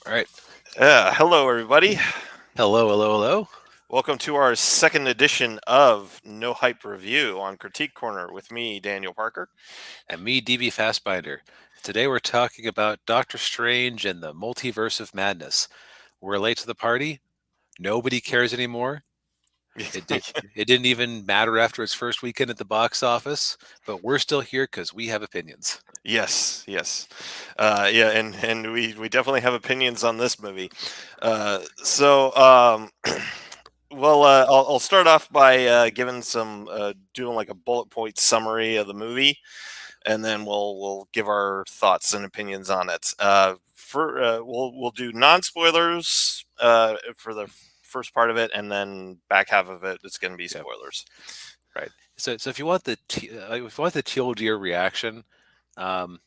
All right. Hello, everybody. Hello, hello, hello. Welcome to our second edition of No Hype Review on Critique Corner with me, Daniel Parker. And me, DB Fastbinder. Today we're talking about Doctor Strange and the Multiverse of Madness. We're late to the party. Nobody cares anymore. It didn't even matter after its first weekend at the box office, but we're still here because we have opinions. Yes. Yeah, and we definitely have opinions on this movie. So, well, I'll start off by giving some doing like a bullet point summary of the movie, and then we'll give our thoughts and opinions on it. We'll do non spoilers for the first part of it, and then back half of it is going to be Yep. spoilers. Right. So if you want the teal deer reaction, um,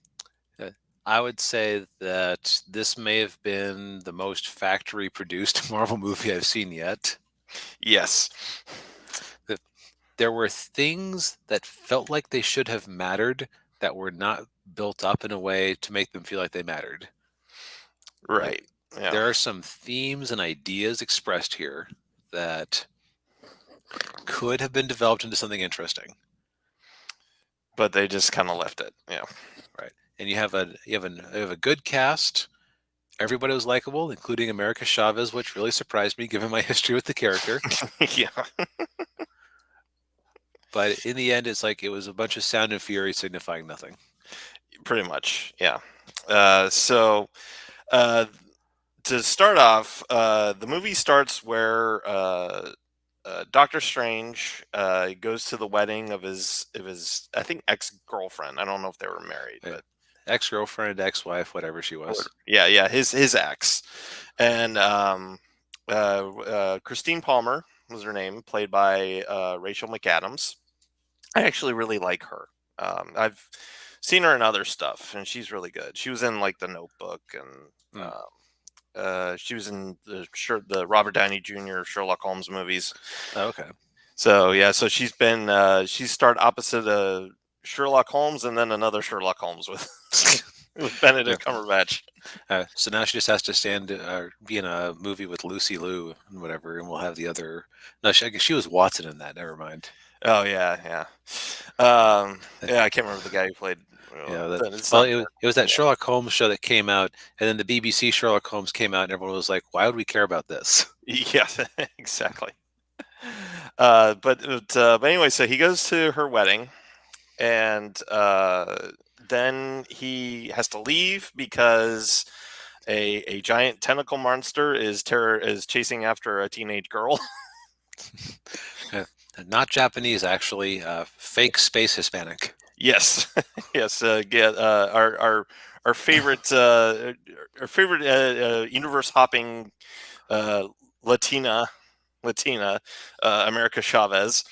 uh, I would say that this may have been the most factory produced Marvel movie I've seen yet. Yes, There were things that felt like they should have mattered that were not built up in a way to make them feel like they mattered. Like right. Yeah, there are some themes and ideas expressed here that could have been developed into something interesting, but they just kind of left it. Yeah, right? And you have a good cast. Everybody was likable, including America Chavez, which really surprised me given my history with the character. yeah, But in the end, it's like it was a bunch of sound and fury signifying nothing. pretty much. Yeah. So uh, to start off, the movie starts where Doctor Strange goes to the wedding of his I think ex girlfriend. I don't know if they were married, but Ex-girlfriend, ex-wife, whatever she or, was. yeah, his ex, and Christine Palmer was her name, played by Rachel McAdams. I actually really like her. I've seen her in other stuff, and she's really good. She was in like The Notebook, and Hmm. she was in the Robert Downey Jr. Sherlock Holmes movies. Oh, okay. So yeah, so she's starred opposite Sherlock Holmes, and then another Sherlock Holmes with with Yeah. Benedict Cumberbatch. So now she just has to be in a movie with Lucy Liu and whatever, and we'll have the other. No, I guess she was Watson in that. Never mind. Oh yeah. Yeah, I can't remember the guy who played. Yeah, that. It's Well, not it was that important. Sherlock Holmes show that came out, and then the BBC Sherlock Holmes came out, and everyone was like, "Why would we care about this?" Yeah, exactly. But anyway, so he goes to her wedding, and then he has to leave because a giant tentacle monster is chasing after a teenage girl. Uh, Not Japanese, actually. Fake space Hispanic. Yes, yes. Our favorite universe hopping uh, Latina Latina America Chavez,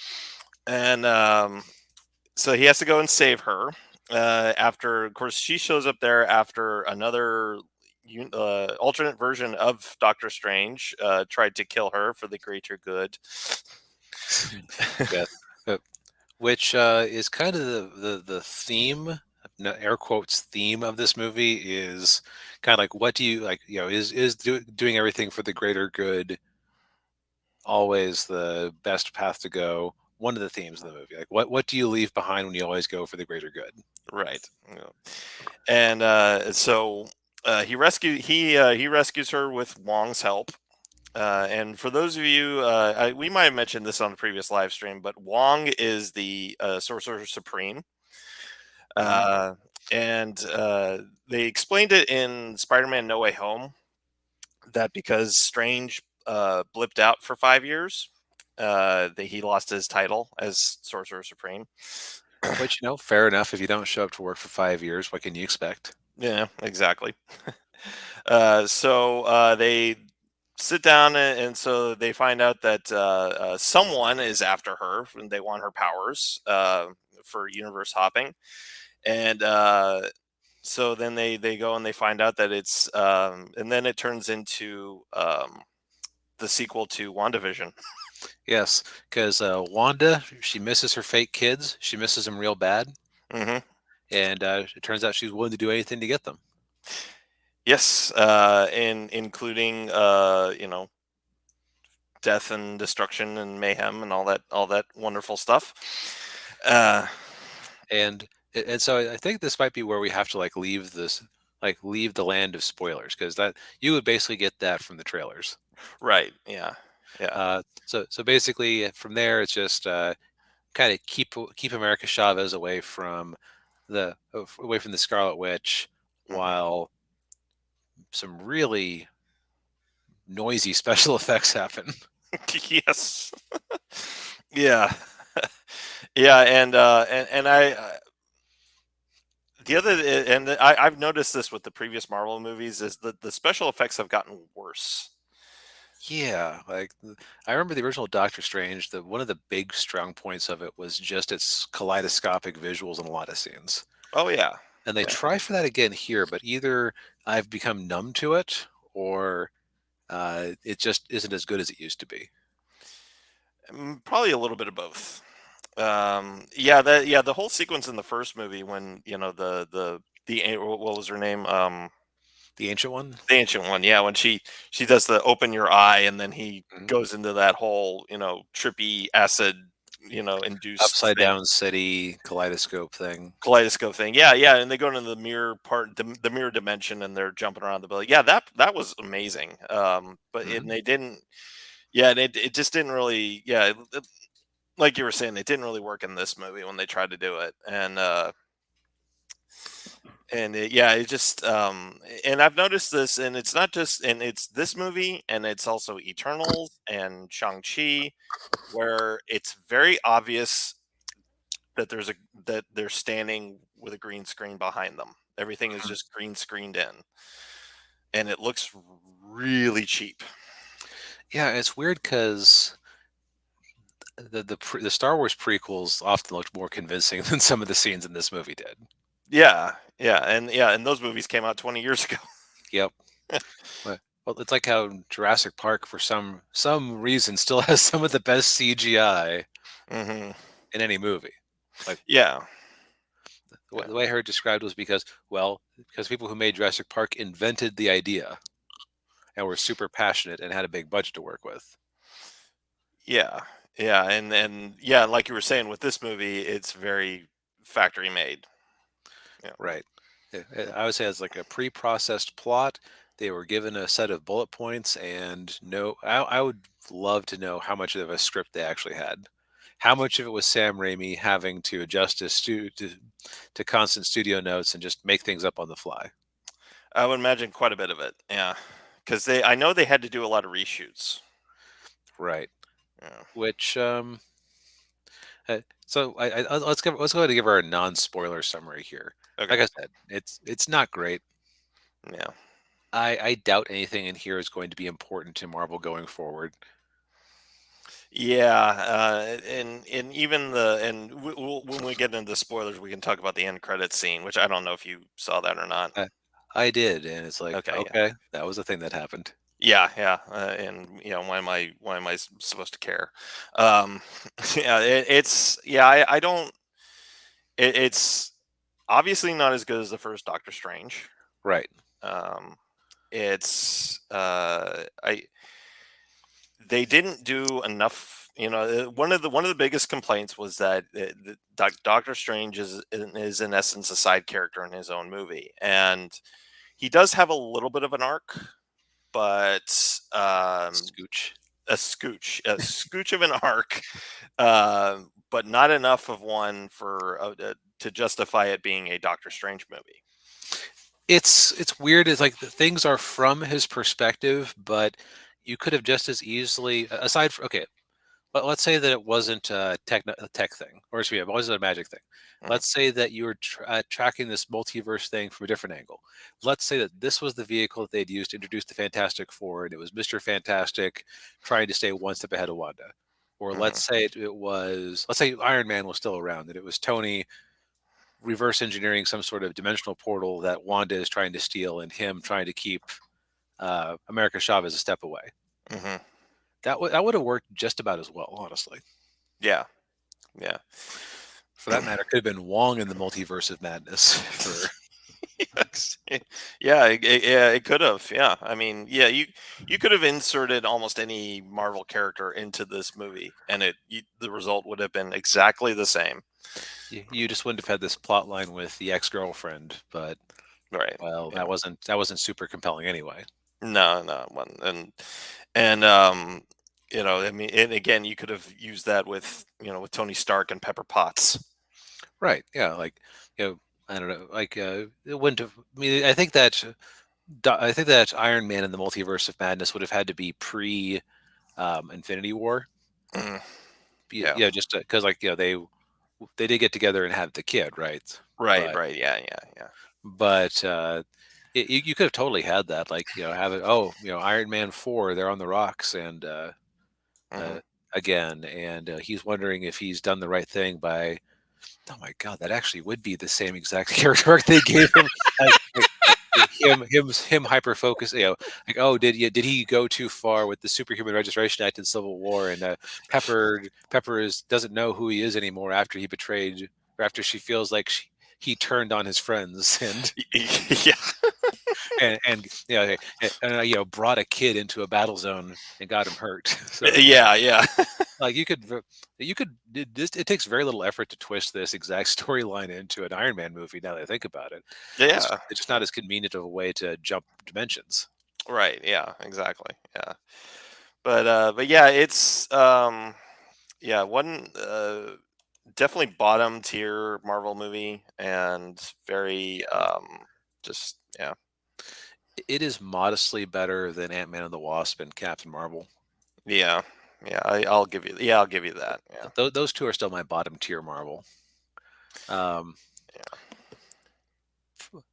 and so he has to go and save her. After, of course, she shows up there after another alternate version of Doctor Strange tried to kill her for the greater good. Yeah. Uh, which is kind of the theme, no, air quotes theme of this movie is kind of like what do you like? Doing everything for the greater good always the best path to go? One of the themes of the movie, like what do you leave behind when you always go for the greater good? Right. Yeah. And so he rescues her with Wong's help. And for those of you, we might have mentioned this on the previous live stream, but Wong is the Sorcerer Supreme. Mm. Uh, and they explained it in Spider-Man: No Way Home that because Strange blipped out for 5 years, that he lost his title as Sorcerer Supreme. Which fair enough. If you don't show up to work for 5 years, what can you expect? Yeah, exactly. So they sit down, and so they find out that someone is after her and they want her powers for universe hopping. And so then they go and they find out that it's and then it turns into the sequel to WandaVision. Yes, because Wanda, she misses her fake kids. She misses them real bad, Hmm. and it turns out she's willing to do anything to get them. Yes, in including death and destruction and mayhem and all that wonderful stuff. Uh, And so I think this might be where we have to leave the land of spoilers, because that you would basically get that from the trailers. right. Yeah. Yeah. So basically from there it's just kind of keep America Chavez away from the Scarlet Witch, Hmm. while some really noisy special effects happen. Yes. Yeah. Yeah. And the other and I've noticed this with the previous Marvel movies is that the special effects have gotten worse. Yeah, I remember the original Doctor Strange. The One of the big strong points of it was just its kaleidoscopic visuals in a lot of scenes. Oh yeah. And they Yeah. try for that again here, but either I've become numb to it, or it just isn't as good as it used to be. Probably a little bit of both. Yeah, the whole sequence in the first movie when what was her name? The ancient one. The ancient one. Yeah, when she does the open your eye and then he Mhm. goes into that whole, trippy acid, induced Upside thing, down city kaleidoscope thing. kaleidoscope thing. Yeah, yeah, and they go into the mirror part, the mirror dimension, and they're jumping around the building. Yeah, that was amazing. And Hmm. they didn't. Yeah, and it just didn't really. Yeah, like you were saying, it didn't really work in this movie when they tried to do it, yeah, it just and I've noticed this, and it's not just, and it's this movie, and it's also Eternals and Shang-Chi, where it's very obvious that that they're standing with a green screen behind them. Everything is just green screened in, and it looks really cheap. Yeah, it's weird because the Star Wars prequels often looked more convincing than some of the scenes in this movie did. Yeah, and those movies came out 20 years ago. Yep. Well, it's like how Jurassic Park, for some reason, still has some of the best CGI Hmm. in any movie. Like Yeah, the yeah, way I heard it described was because people who made Jurassic Park invented the idea and were super passionate and had a big budget to work with. yeah, yeah, and yeah, like you were saying with this movie, it's very factory made. Yeah. Right. I would say it's like a pre-processed plot. They were given a set of bullet points, and no, I would love to know how much of a script they actually had. How much of it was Sam Raimi having to adjust to constant studio notes and just make things up on the fly? I would imagine quite a bit of it. Yeah, because I know they had to do a lot of reshoots. Right. Yeah. Which so let's go ahead and give our non-spoiler summary here. Like Okay. I said, it's not great. Yeah. I doubt anything in here is going to be important to Marvel going forward. Yeah, and even when we get into spoilers, we can talk about the end credit scene, which I don't know if you saw that or not. I, I did, and it's like, Okay, yeah, okay, that was a thing that happened. yeah, and why am I supposed to care? Yeah, I don't. It's obviously not as good as the first Doctor Strange. Right. Um, it's I They didn't do enough. One of the biggest complaints was that Doctor Strange is in essence a side character in his own movie, and he does have a little bit of an arc, but Scooch. a scooch of an arc, but not enough of one to justify it being a Doctor Strange movie. It's weird. It's like the things are from his perspective, but you could have just as easily, aside from, okay, but let's say that it wasn't a tech thing, or excuse me, it wasn't a magic thing. Mhm, Let's say that you were tracking this multiverse thing from a different angle. Let's say that this was the vehicle that they'd used to introduce the Fantastic Four, and it was Mister Fantastic trying to stay one step ahead of Wanda. Or mhm, let's say Iron Man was still around, and it was Tony reverse engineering some sort of dimensional portal that Wanda is trying to steal, and him trying to keep America Chavez a step away. mhm. That would have worked just about as well, honestly. Yeah, yeah. For that matter, could have been Wong in the Multiverse of Madness for. Yes. Yeah, yeah, it could have. Yeah, I mean, yeah, you could have inserted almost any Marvel character into this movie, and the result would have been exactly the same. You just wouldn't have had this plot line with the ex-girlfriend, but Right. well, Yeah. that wasn't super compelling anyway. No, no, one and I mean, and again, you could have used that with with Tony Stark and Pepper Potts. Right. Yeah. Like, I don't know. Like, it wouldn't have. I mean, I think that Iron Man and the Multiverse of Madness would have had to be pre Infinity War. Mm, yeah. Yeah, just because like they did get together and have the kid, right? Right. But Right. Yeah. Yeah. Yeah. but you could have totally had that, like have it. Oh, Iron Man 4, they're on the rocks, and Hmm. uh, again, and he's wondering if he's done the right thing by. Oh my god, that actually would be the same exact character arc they gave him. Like him hyper focus. Like, oh, did he go too far with the Superhuman Registration Act in Civil War? And Pepper doesn't know who he is anymore after he betrayed, or after she feels like he turned on his friends and Yeah. brought a kid into a battle zone and got him hurt. So Yeah. Yeah. like it takes very little effort to twist this exact storyline into an Iron Man movie. Now that I think about it, Yeah. it's just not as convenient of a way to jump dimensions. Right. Yeah. Exactly. Yeah. But yeah, it's yeah, one definitely bottom tier Marvel movie, and very just yeah. It is modestly better than Ant-Man and the Wasp and Captain Marvel. Yeah. Yeah, I'll give you, yeah, I'll give you that. Yeah. Those two are still my bottom tier Marvel. Um, Yeah.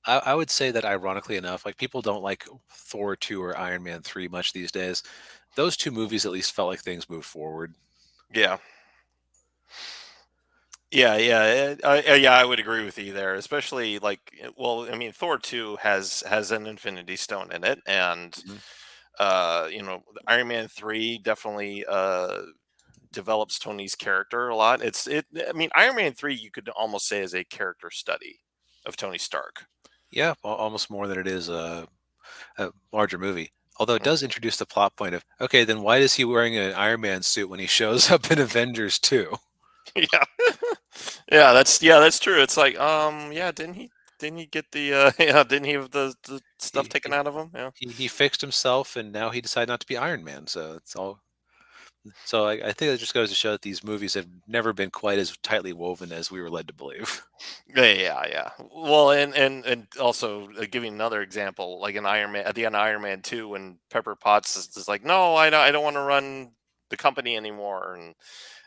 I would say that ironically enough, like people don't like Thor 2 or Iron Man 3 much these days. Those two movies at least felt like things moved forward. Yeah. Yeah, yeah, yeah. I would agree with you there, especially like, well, I mean, Thor 2 has an Infinity Stone in it, and Mhm. Iron Man 3 definitely develops Tony's character a lot. I mean, Iron Man 3 you could almost say is a character study of Tony Stark. Yeah, almost more than it is a larger movie. Although it Mm. does introduce the plot point of, okay, then why is he wearing an Iron Man suit when he shows up in Avengers 2? Yeah. Yeah, that's true. It's like, yeah, didn't he get the yeah, didn't he have the stuff He taken he out of him? Yeah. he fixed himself, and now he decided not to be Iron Man. So it's all. So I think that just goes to show that these movies have never been quite as tightly woven as we were led to believe. Yeah, yeah, yeah. Well, and also, giving another example, like in Iron Man, at the end of Iron Man 2, when Pepper Potts is like, "No, I don't want to run the company anymore," and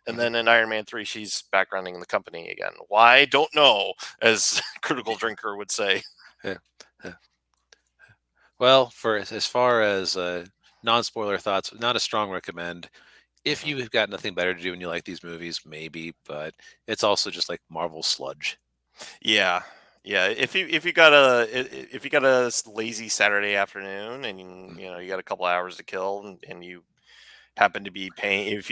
Mhm. then in Iron Man 3, she's back running the company again. Why? Don't know, as Critical Drinker would say. Yeah. Yeah. Well, for as far as non-spoiler thoughts, not a strong recommend. If Mhm. you have got nothing better to do and you like these movies, maybe, but it's also just like Marvel sludge. Yeah, yeah. If you got a lazy Saturday afternoon, and you got a couple hours to kill, and you happen to be paying, if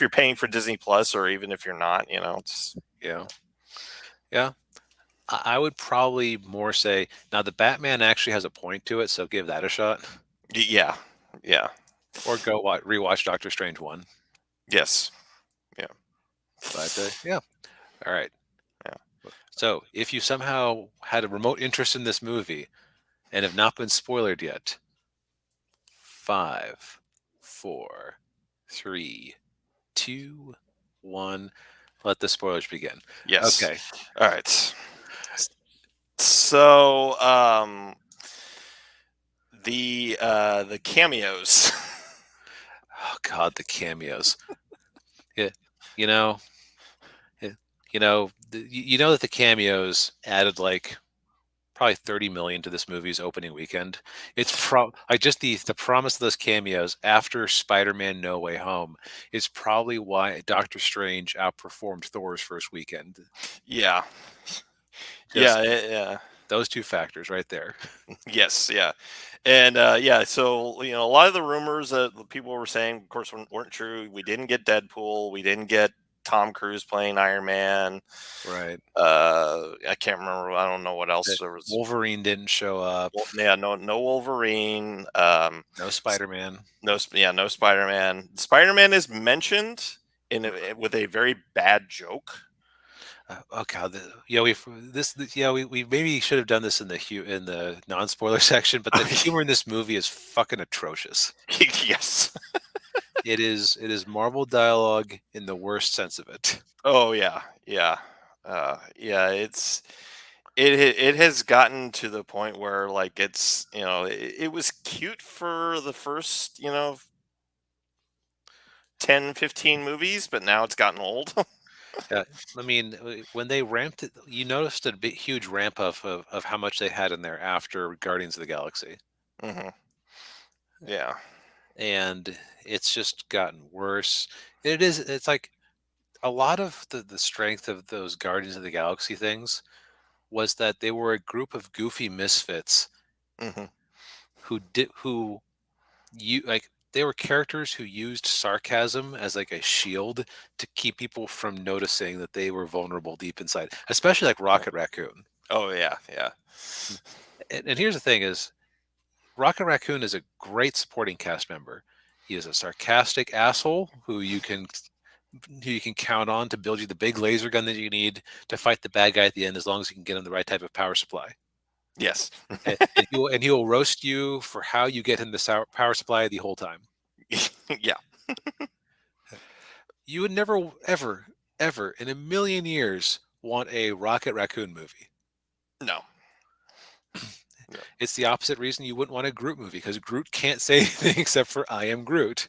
you're paying for Disney Plus, or even if you're not, it's Yeah. Yeah. I would probably more say now the Batman actually has a point to it, so give that a shot, yeah, yeah, or go rewatch Doctor Strange 1. yes, yeah, But yeah, all right. yeah, So if you somehow had a remote interest in this movie and have not been spoiled yet, five, four, three, two, one. Let the spoilers begin. yes. Okay. All right. So, the cameos. Oh God, the cameos. Yeah, you know, yeah, you know that the cameos added like probably 30 million to this movie's opening weekend. It's like just the promise of those cameos after Spider-Man No Way Home is probably why Doctor Strange outperformed Thor's first weekend. Yeah, Just yeah, yeah. those two factors right there. Yes, yeah, and yeah. So a lot of the rumors that the people were saying, of course, weren't true. We didn't get Deadpool. We didn't get Tom Cruise playing Iron Man. Right. I can't remember. I don't know what else That there was. Wolverine didn't show up. Well, yeah, no Wolverine. No Spider-Man. No Spider Man. Spider Man is mentioned with a very bad joke. Oh god, yeah, yeah, we maybe should have done this in the in the non-spoiler section, but the humor in this movie is fucking atrocious. Yes. It is Marvel dialogue in the worst sense of it. Oh yeah, yeah, yeah. It has gotten to the point where like it's it was cute for the first 10, 15 movies, but now it's gotten old. Yeah, I mean, when they ramped it, you noticed a big, huge ramp up of how much they had in there after Guardians of the Galaxy, Hmm. Yeah. and it's just gotten worse. It's like a lot of the strength of those Guardians of the Galaxy things was that they were a group of goofy misfits Hmm. who you like they were characters who used sarcasm as like a shield to keep people from noticing that they were vulnerable deep inside, especially like Yeah. Rocket Raccoon. Oh yeah, yeah. And here's the thing is Rocket Raccoon is a great supporting cast member. He is a sarcastic asshole who you can count on to build you the big laser gun that you need to fight the bad guy at the end, as long as you can get him the right type of power supply. Yes. And he will roast you for how you get him the power supply the whole time. Yeah. You would never, ever, ever in a million years want a Rocket Raccoon movie. No. No. It's the opposite reason you wouldn't want a Groot movie, because Groot can't say anything except for "I am Groot."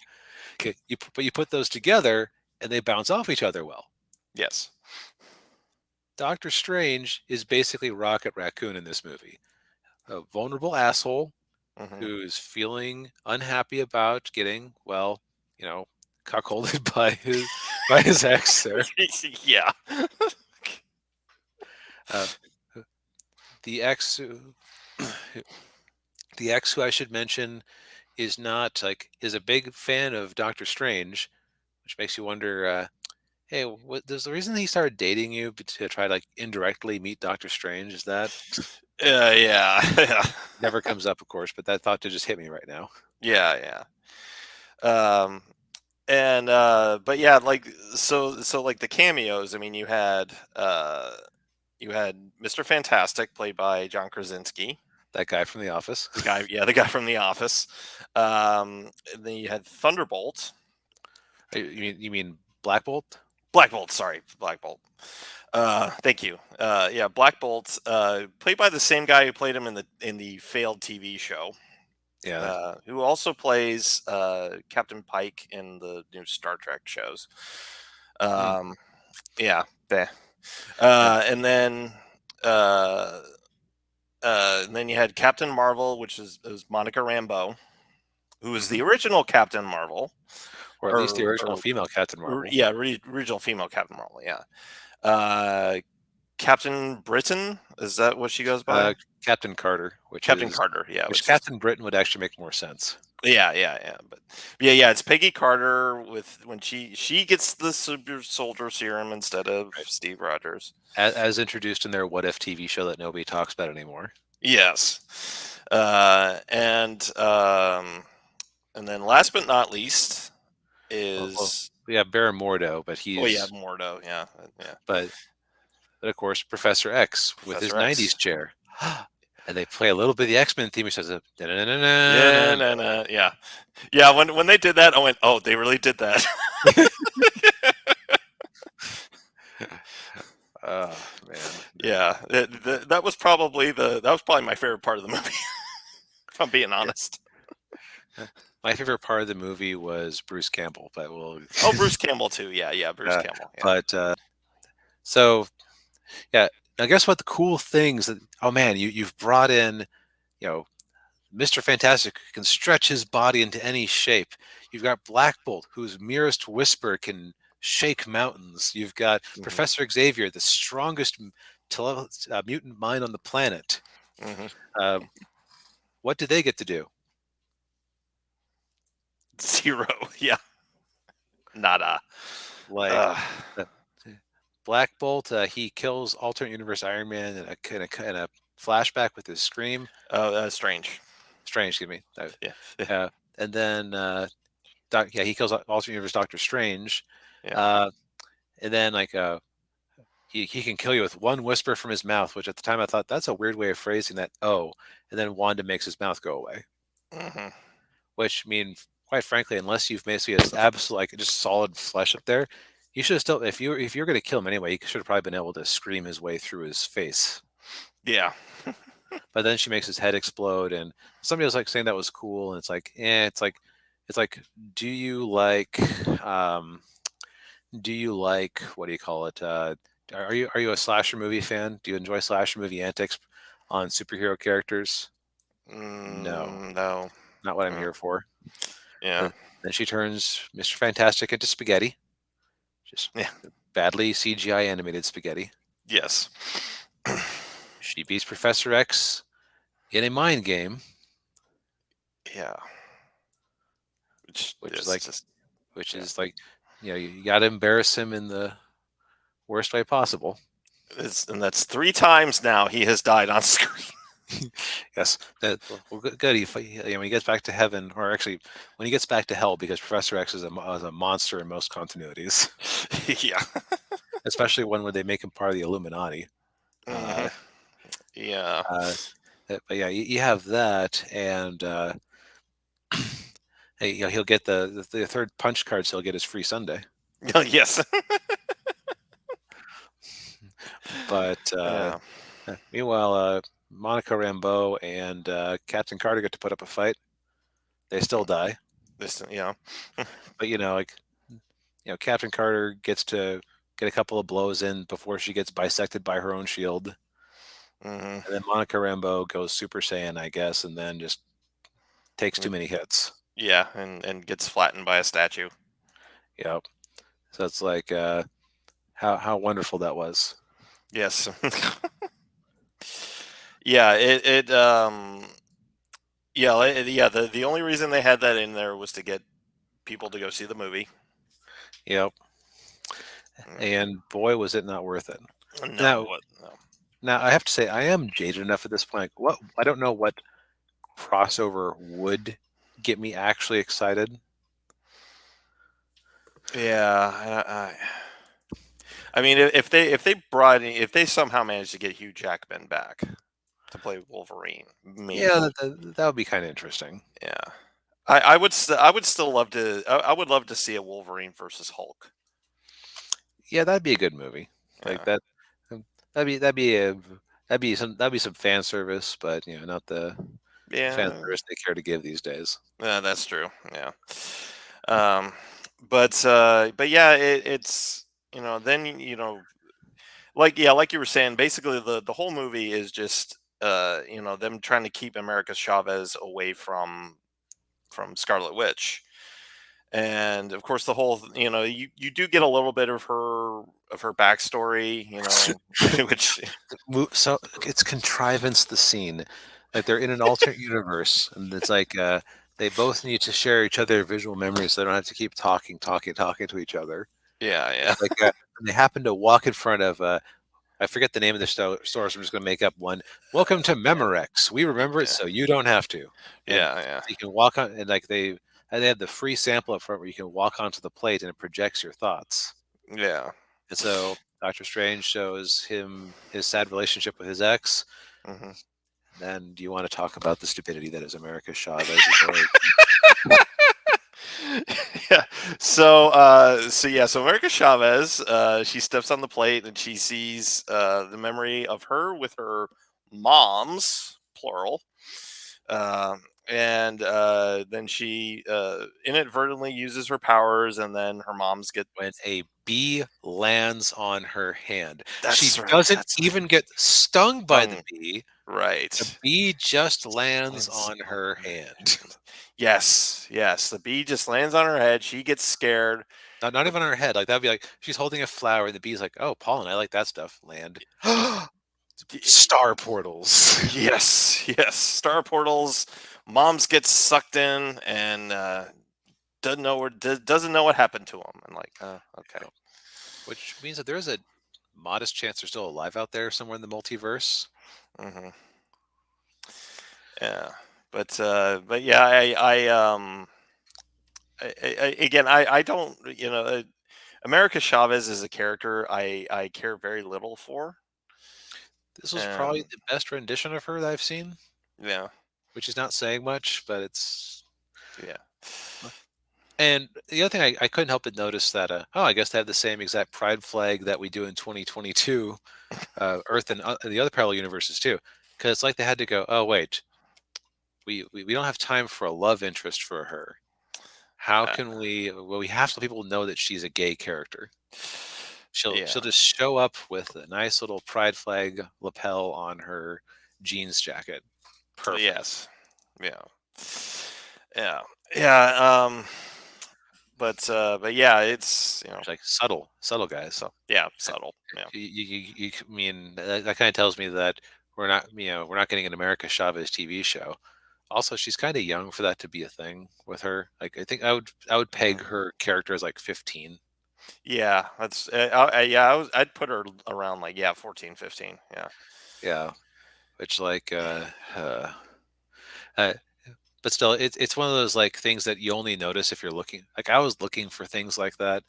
Okay, but you put those together and they bounce off each other well. Yes. Doctor Strange is basically Rocket Raccoon in this movie, a vulnerable asshole Hmm. who's feeling unhappy about getting, well, you know, cuckolded by his ex there. Yeah. Uh, the ex, the ex who I should mention is a big fan of Doctor Strange, which makes you wonder. Hey, what does the reason he started dating you to try to like indirectly meet Doctor Strange? Is that Yeah. Yeah. never comes up, of course, but that thought just hit me right now. Yeah. Yeah. And but yeah, like so like the cameos. I mean, you had Mr. Fantastic played by John Krasinski, That guy from The Office. the guy from The Office. And then you had Thunderbolt, You mean Black Bolt? Black Bolt. Sorry, Black Bolt. Thank you. Yeah, Black Bolt, played by the same guy who played him in the failed TV show. Yeah. Who also plays Captain Pike in the new Star Trek shows. Hmm. Um, yeah, Yeah. uh, and then you had Captain Marvel, which is Monica Rambeau, who is Hmm. the original Captain Marvel, Or at least the original female Captain Marvel. yeah, original female Captain Marvel. Yeah, uh, Captain Britain, is that what she goes by? Uh, Captain Carter, which Captain is Carter, yeah, which which is Captain Britain would actually make more sense. yeah, but yeah, it's Peggy Carter with when she gets the super soldier serum instead of Right. Steve Rogers. As introduced in their What If TV show that nobody talks about anymore. Yes, and then last but not least Well, is yeah, Baron Mordo, oh yeah, Mordo, yeah, but but of course Professor X with his Professor '90s X. chair, and they play a little bit of the X-Men theme, which says a Yeah, da-na-na-na-na. yeah, yeah. When they did that, I went, oh, they really did that. Oh man, Yeah, that was probably my favorite part of the movie, if I'm being yeah. honest. My favorite part of the movie was Bruce Campbell, but we'll. Oh, Bruce Campbell too. Yeah, Bruce uh, Campbell. Yeah. but so yeah, now guess what? The cool things that oh man, you've brought in you know Mr. Fantastic who can stretch his body into any shape. You've got Black Bolt, whose merest whisper can shake mountains. You've got Hmm. Professor Xavier, the strongest mutant mind on the planet. Hmm. Um, what do they get to do? Zero. Yeah. Nada. Like, uh, uh, Black Bolt, he kills alternate universe Iron Man in a flashback with his scream. oh, strange. Strange, excuse me. Yeah, yeah, Uh, and then, yeah, he kills alternate universe Doctor Strange. yeah. Uh, and then, he can kill you with one whisper from his mouth, which at the time I thought that's a weird way of phrasing that. Oh, and then Wanda makes his mouth go away, Hmm. which means, quite frankly, unless you've basically has absolute like just solid flesh up there, you should have still if you're going to kill him anyway, you should have probably been able to scream his way through his face. Yeah. But then she makes his head explode, and somebody was like saying that was cool, and it's like, it's like, do you like, um, do you like, what do you call it? Are you a slasher movie fan? Do you enjoy slasher movie antics on superhero characters? No, No. not what I'm Mm, here for. yeah. Uh, Then she turns Mr. Fantastic into spaghetti, just Yeah. badly CGI animated spaghetti. Yes. She beats Professor X in a mind game, Yeah. Which which is is like, just which yeah. is like, you got to embarrass him in the worst way possible. And that's 3 times now he has died on screen. Yes, well, good. When he gets back to heaven, or actually, when he gets back to hell, because Professor X is is a monster in most continuities, Yeah. especially one where they make him part of the Illuminati. Hmm. Uh, Yeah. uh, but yeah, you have that, and hey, he'll get the third punch card, so he'll get his free Sunday. Yes. But Yeah. meanwhile, Monica Rambeau and Captain Carter get to put up a fight. They still die, This, yeah. but Captain Carter gets to get a couple of blows in before she gets bisected by her own shield. Hmm. And then Monica Rambeau goes Super Saiyan, I guess, and then just takes too many hits. Yeah, and gets flattened by a statue. Yep. So it's like how wonderful that was. Yes. Yeah, yeah, the only reason they had that in there was to get people to go see the movie. Yep. Mm, And boy, was it not worth it. no, Now, what? No. I have to say I am jaded enough at this point. Like, what I don't know what crossover would get me actually excited. Yeah, I mean, if they somehow managed to get Hugh Jackman back to play Wolverine, Yeah, maybe. that would be kind of interesting. Yeah, I would still love to. I would love to see a Wolverine versus Hulk. Yeah, that'd be a good movie. Like Yeah, that. um, that'd be some fan service, but not the fan yeah, service they care to give these days. yeah, that's true. Yeah, um, but yeah, it's then like yeah, like you were saying, basically the whole movie is just them trying to keep America Chavez away from Scarlet Witch. And of course the whole you do get a little bit of her backstory, which So it's contrivance the scene, like they're in an alternate universe, and it's like they both need to share each other visual memories, so they don't have to keep talking to each other. yeah, yeah, It's like they happen to walk in front of I forget the name of the store, so I'm just going to make up one. Welcome to Memorex. We remember it yeah, so you don't have to. And yeah, yeah, so you can walk on, and like they have the free sample up front where you can walk onto the plate and it projects your thoughts. yeah. And so Doctor Strange shows him his sad relationship with his ex. Hmm. Then do you want to talk about the stupidity that is America Chavez? Yeah. So America Chavez, she steps on the plate and she sees the memory of her with her moms, plural. And then she inadvertently uses her powers, and then her moms get. When a bee lands on her hand, she That's right. doesn't That's even get stung by the tongue. bee. The Right. bee just lands Lands on on her her hand. hand. Yes, yes. The bee just lands on her head. She gets scared. Not The even on her head. Like that'd be like she's holding a flower, and the bee's like, "Oh, pollen. I like that stuff." Land. Star portals. yes, yes. Star portals. Moms get sucked in, and doesn't know what happened to him. And like, okay. you know, which means that there's a modest chance they're still alive out there somewhere in the multiverse. Hmm. Yeah, but yeah, again, I don't, America Chavez is a character I care very little for, This was probably and the best rendition of her that I've seen, yeah, which is not saying much, but it's. yeah, And the other thing I couldn't help but notice that, oh, I guess they have the same exact pride flag that we do in 2022, Earth and the other parallel universes too. Because it's like they had to go, oh, wait, we don't have time for a love interest for her. How uh, can we? Well, we have to let people know that she's a gay character. She'll yeah, just show up with a nice little pride flag lapel on her jeans jacket. Perfect. yes, yeah, yeah, yeah. But yeah, it's It's like subtle, subtle guys. so yeah, subtle, yeah. Mean that kind of tells me that we're not getting an America Chavez TV show. Also, she's kind of young for that to be a thing with her. Like, I think I would Hmm. peg her character as like 15. Yeah, yeah, I'd put her around like, yeah, 14, 15. Yeah. Yeah, which like uh, but still, it's one of those like things that you only notice if you're looking. Like, I was looking for things like that.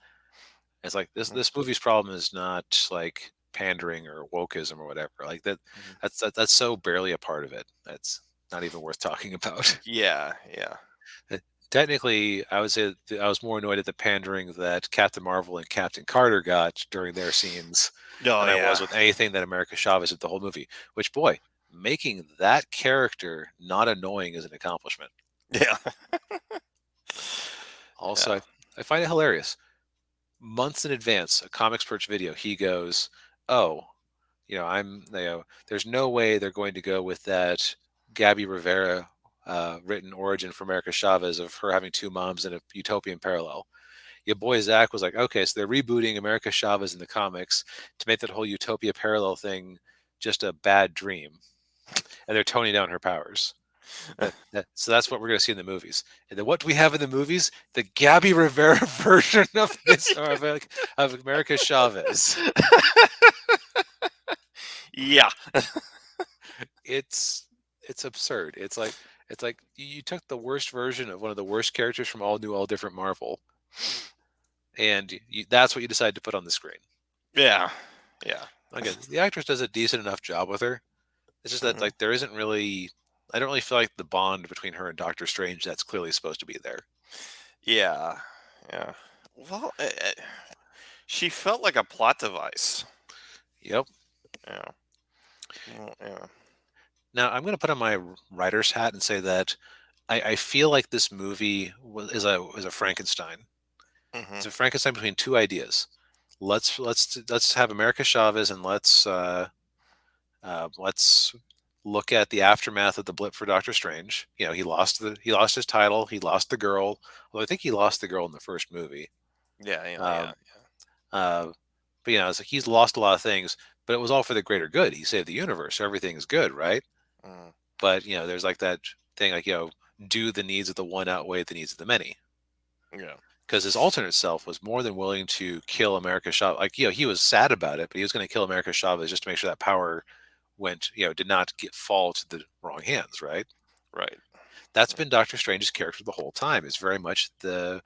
It's like this Hmm. this movie's problem is not like pandering or wokeism or whatever. Like that Hmm. that's so barely a part of it. That's not even worth talking about. Yeah, yeah. Uh, Technically, I would say that I was more annoyed at the pandering that Captain Marvel and Captain Carter got during their scenes Oh than I was yeah, with anything that America Chavez did the whole movie. Which, boy, making that character not annoying is an accomplishment. yeah, Also, yeah. I find it hilarious. Months in advance, a Comics Perch video, he goes, "Oh, there's no way they're going to go with that Gabby Rivera written origin for America Chavez of her having two moms in a utopian parallel." Your boy Zach was like, "Okay, so they're rebooting America Chavez in the comics to make that whole utopia parallel thing just a bad dream, and they're toning down her powers." So that's what we're going to see in the movies. And then what do we have in the movies? The Gabby Rivera version of this, of America Chavez. Yeah, It's absurd. It's like you took the worst version of one of the worst characters from All New, All Different Marvel, and that's what you decided to put on the screen. yeah, yeah. Again, the actress does a decent enough job with her. It's just that Hmm. like there isn't really. I don't really feel like the bond between her and Doctor Strange that's clearly supposed to be there. Yeah, yeah. Well, she felt like a plot device. Yep. Yeah, well, yeah. Now I'm going to put on my writer's hat and say that I feel like this movie is a Frankenstein. Hmm. It's a Frankenstein between two ideas. Let's have America Chavez and let's look at the aftermath of the blip for Doctor Strange. He lost his title. He lost the girl. Well, I think he lost the girl in the first movie. Yeah, yeah, Um, uh, but it's like he's lost a lot of things, but it was all for the greater good. He saved the universe, so everything is good, right? yeah. But there's like that thing, like do the needs of the one outweigh the needs of the many? Yeah, Because his alternate self was more than willing to kill America Chavez. Like he was sad about it, but he was going to kill America Chavez just to make sure that power did not fall to the wrong hands, right? right. That's been Doctor Strange's character the whole time. Is very much the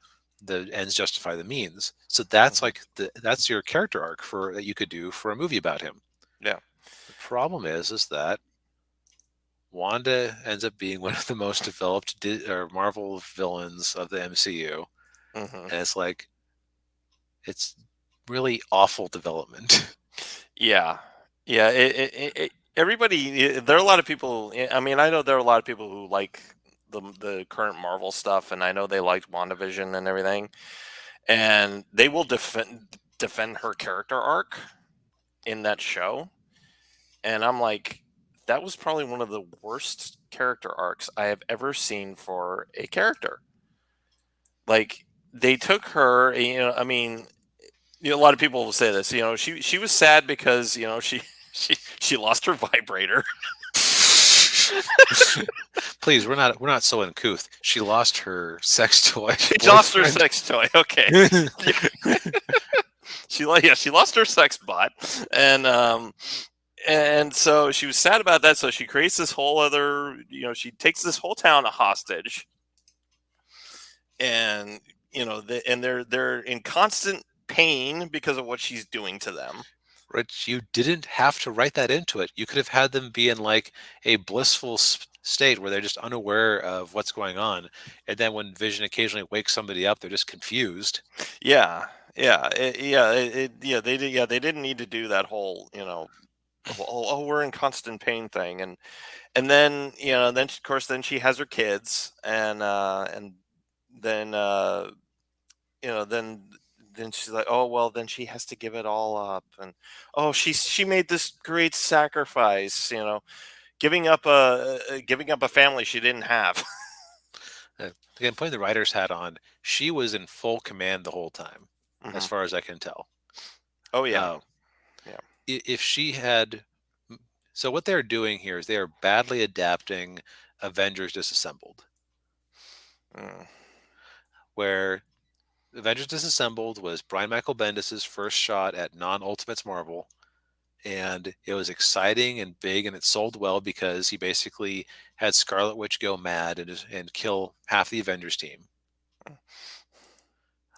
ends justify the means. So that's Hmm. like that's your character arc for that you could do for a movie about him. Yeah. The problem is that Wanda ends up being one of the most developed or Marvel villains of the MCU, Hmm. and it's like it's really awful development. Yeah, yeah. Everybody, there are a lot of people. I mean, I know there are a lot of people who like the current Marvel stuff, and I know they liked WandaVision and everything, and they will defend her character arc in that show. And I'm like, that was probably one of the worst character arcs I have ever seen for a character. Like, they took her, I mean, a lot of people will say this. She was sad because she she lost her vibrator. Please, we're not so uncouth. She lost her sex toy She lost her boyfriend. sex toy. Okay. She lost her sex bot, and so she was sad about that. So she creates this whole other, she takes this whole town a hostage, and and they're in constant pain because of what she's doing to them. Rich, you didn't have to write that into it. You could have had them be in like a blissful state where they're just unaware of what's going on, and then when Vision occasionally wakes somebody up, they're just confused. Yeah, yeah, they didn't need to do that whole, oh, we're in constant pain thing, and then then of course then she has her kids, and then then she's like, oh well, then she has to give it all up, and oh, she made this great sacrifice, giving up a family she didn't have. Again, putting the writer's hat on, she was in full command the whole time, as Hmm. far as I can tell. Oh yeah, Uh, yeah. if she had, so what they're doing here is they are badly adapting Avengers Disassembled, Mm. where Avengers Disassembled was Brian Michael Bendis's first shot at non-Ultimates Marvel, and it was exciting and big, and it sold well because he basically had Scarlet Witch go mad and kill half the Avengers team.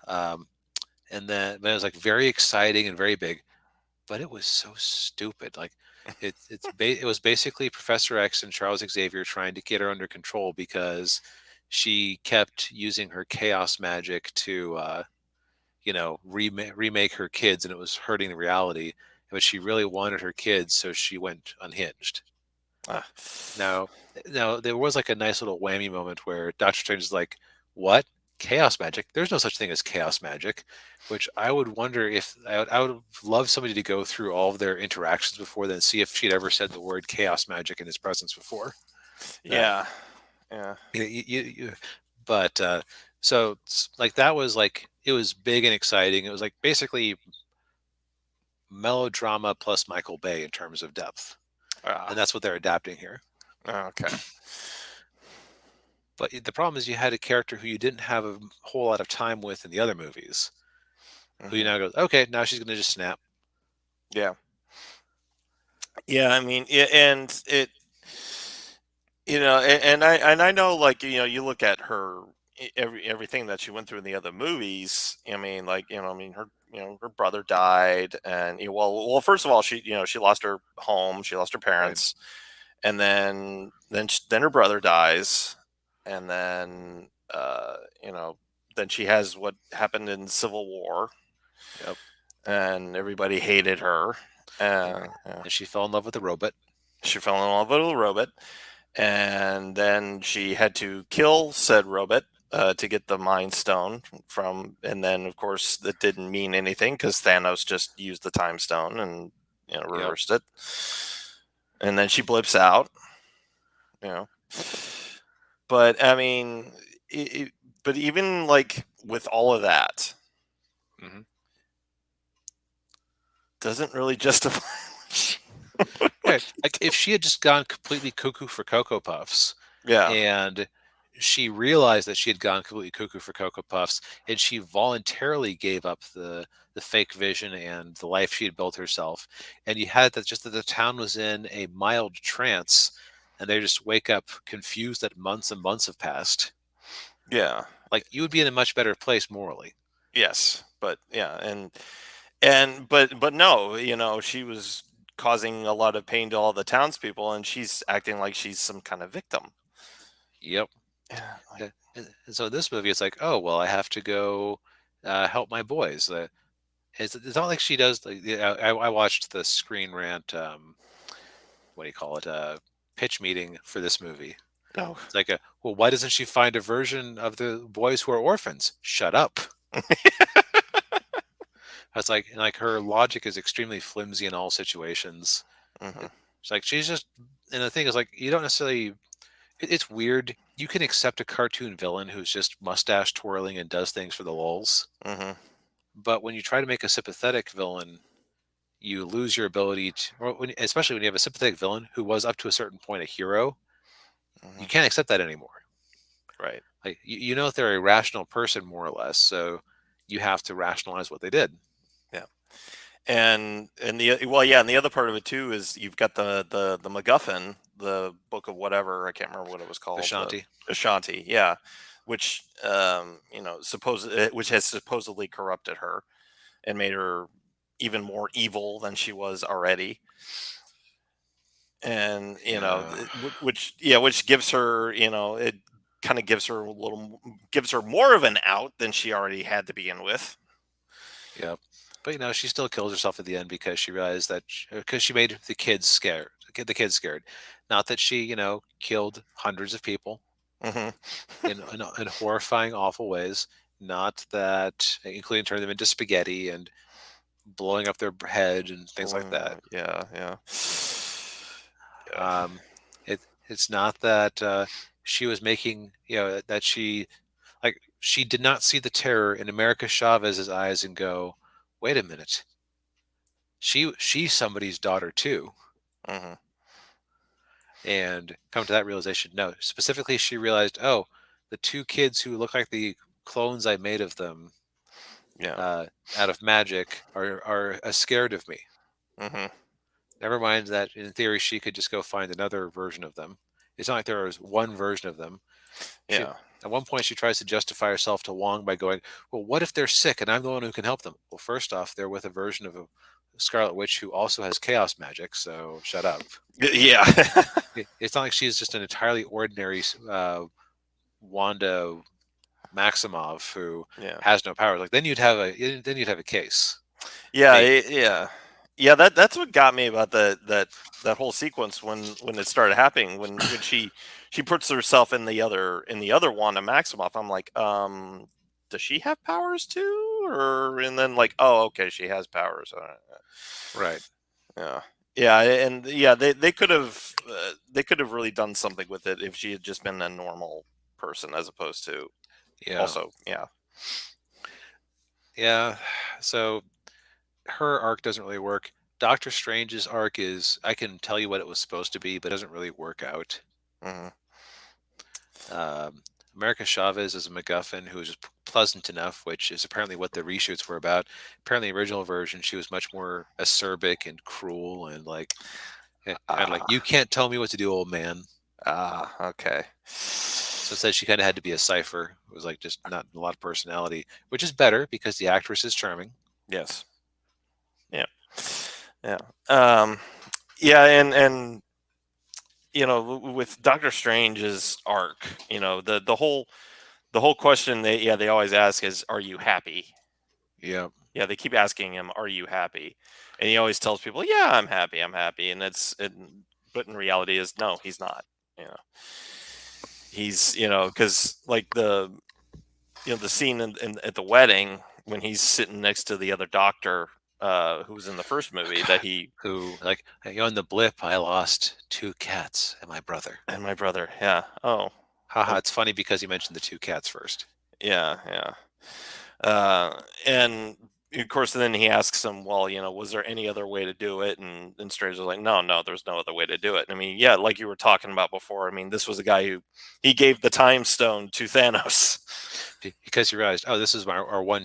Um, and then but it was like very exciting and very big, but it was so stupid. Like it was basically Professor X and Charles Xavier trying to get her under control because she kept using her chaos magic to remake her kids, and it was hurting the reality. But she really wanted her kids, so she went unhinged. Ah. Now, now there was like a nice little whammy moment where Doctor Strange is like, "What? Chaos magic? There's no such thing as chaos magic." Which I would wonder if I would love somebody to go through all of their interactions before then, see if she'd ever said the word chaos magic in his presence before. Uh, Yeah, yeah. but so like that was like it was big and exciting. It was like basically melodrama plus Michael Bay in terms of depth, and Ah, that's what they're adapting here. okay. But the problem is you had a character who you didn't have a whole lot of time with in the other movies, who you Hmm. now goes, okay, now she's going to just snap. Yeah, yeah. I mean, yeah, and it, and I know, like, you look at her, everything that she went through in the other movies. I mean, like, I mean, her brother died, and well, first of all, she lost her home, she lost her Right. parents, and then her brother dies, and then then she has what happened in Civil War, Yep. and everybody hated her. And, Yeah. and she fell in love with the robot. She fell in love with a robot, and then she had to kill said robot to get the Mind Stone from, and then of course that didn't mean anything because Thanos just used the Time Stone and Yep. reversed it, and then she blips out. You know, but I mean, but even like with all of that, Hmm. doesn't really justify. Right. Like if she had just gone completely cuckoo for Cocoa Puffs, Yeah, and she realized that she had gone completely cuckoo for Cocoa Puffs, and she voluntarily gave up the fake vision and the life she had built herself, and you had that just that the town was in a mild trance, and they just wake up confused that months and months have passed. yeah, Like you would be in a much better place morally. yes, but yeah, but no, she was causing a lot of pain to all the townspeople, and she's acting like she's some kind of victim. Yep. Yeah, like, And so in this movie, it's like, oh well, I have to go help my boys. It's not like she does. Like, yeah, I watched the Screen Rant. What do you call it? Pitch meeting for this movie. no. It's like, well, why doesn't she find a version of the boys who are orphans? Shut up. It's like her logic is extremely flimsy in all situations. Hmm. It's like she's just, and the thing is, like, you don't necessarily. It's weird. You can accept a cartoon villain who's just mustache twirling and does things for the lulz, Hmm. but when you try to make a sympathetic villain, you lose your ability to, or especially when you have a sympathetic villain who was up to a certain point a hero. You Hmm. can't accept that anymore. Right. Like you know that they're a rational person more or less, so you have to rationalize what they did. Yeah. And the well, yeah, and the other part of it too is you've got the MacGuffin, the book of whatever, I can't remember what it was called, the Ashanti. Ashanti, yeah, which which has supposedly corrupted her and made her even more evil than she was already. And Yeah. which, yeah, which gives her, it kind of gives her gives her more of an out than she already had to begin with. Yep. But she still kills herself at the end because she realized that because she made the kids scared. The kids scared. Not that she, killed hundreds of people Hmm. in horrifying, awful ways. Not that, including turning them into spaghetti and blowing up their head and things like that. Yeah, yeah, yeah. Um, it's not that she was making, that she did not see the terror in America Chavez's eyes and go, wait a minute, she's somebody's daughter too, Hmm. and come to that realization. No, specifically, she realized, oh, the two kids who look like the clones I made of them Yeah. uh, out of magic are scared of me. Hmm. Never mind that in theory she could just go find another version of them. It's not like there was one version of them. She Yeah. At one point she tries to justify herself to Wong by going, "Well, what if they're sick and I'm the one who can help them?" Well, first off, they're with a version of a Scarlet Witch who also has chaos magic, so shut up. Yeah. It's not like she's just an entirely ordinary Wanda Maximoff who Yeah. has no power. Like then you'd have a case, Yeah, maybe. yeah, yeah. That's what got me about that whole sequence when it started happening. When she puts herself in the other Wanda Maximoff. I'm like, does she have powers too? Or and then like, oh, okay, she has powers. Right. Yeah, yeah, and yeah, they could have really done something with it if she had just been a normal person as opposed to Yeah. also, yeah. Yeah. So her arc doesn't really work. Doctor Strange's arc is I can tell you what it was supposed to be, but it doesn't really work out. Hmm. Um, America Chavez is a MacGuffin who is just pleasant enough, which is apparently what the reshoots were about. Apparently, the original version, she was much more acerbic and cruel and like, kind of like, you Ah, can't tell me what to do, old man. okay. So instead, she kind of had to be a cipher. It was like just not a lot of personality, which is better because the actress is charming. Yes. Yeah. Yeah. Um, yeah, and with Doctor Strange's arc, the whole question they always ask is, "Are you happy?" Yeah. Yeah, they keep asking him, "Are you happy?" And he always tells people, "Yeah, I'm happy. I'm happy." And but in reality, is no, he's not. You know, he's because like the scene at the wedding when he's sitting next to the other doctor who was in the first movie that God, he who like on the blip, I lost two cats and my brother. and my brother, yeah, oh, Haha, oh, it's funny because you mentioned the two cats first. yeah, yeah. And of course, then he asks him, "Well, was there any other way to do it?" And Stranger's like, "No, no, there's no other way to do it." I mean, yeah, like you were talking about before. I mean, this was a guy who he gave the time stone to Thanos. Because you realized, oh, this is our one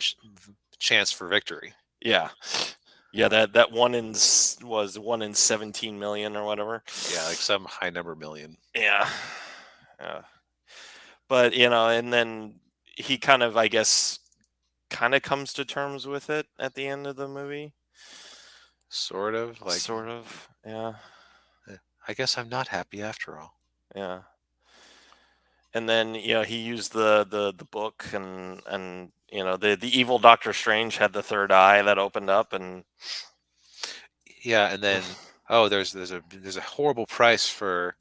chance for victory. Yeah, yeah. That was 1 in 17 million or whatever. Yeah, like some high number million. Yeah, yeah. But and then he kind of, I guess, kind of comes to terms with it at the end of the movie. Sort of like, Sort of. Yeah. I guess I'm not happy after all. Yeah. And then he used the book and the evil Doctor Strange had the third eye that opened up and Yeah, and then, oh, there's a horrible price for